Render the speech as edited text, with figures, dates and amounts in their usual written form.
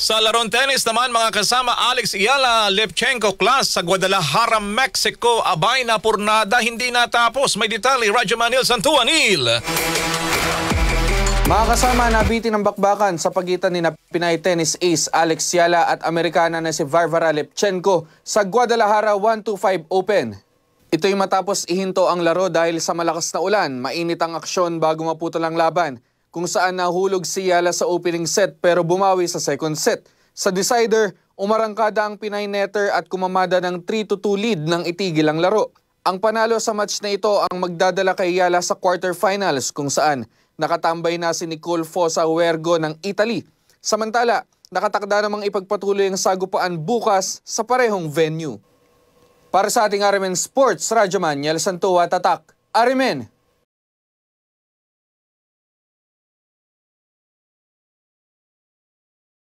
Sa larong tennis naman mga kasama, Alex Ayala Levchenko class sa Guadalajara, Mexico. Abay na purnada, hindi natapos. May detalye, Radyo Manil Santuanil. Mga kasama, nabitin ng bakbakan sa pagitan ni Pinay tennis ace Alex Ayala at Amerikana na si Varvara Levchenko sa Guadalajara 125 Open. Ito'y matapos ihinto ang laro dahil sa malakas na ulan, mainit ang aksyon bago maputol ang laban, kung saan nahulog si Ayala sa opening set pero bumawi sa second set. Sa decider, umarangkada ang Pinay netter at kumamada ng 3-2 lead nang itigil ang laro. Ang panalo sa match na ito ang magdadala kay Ayala sa quarterfinals kung saan nakatambay na si Nicole Fossa Huergo ng Italy. Samantala, nakatakda namang ipagpatuloy ang sagupaan bukas sa parehong venue. Para sa ating Arimen Sports, Radyo Maniel Santua Tatak, Arimen!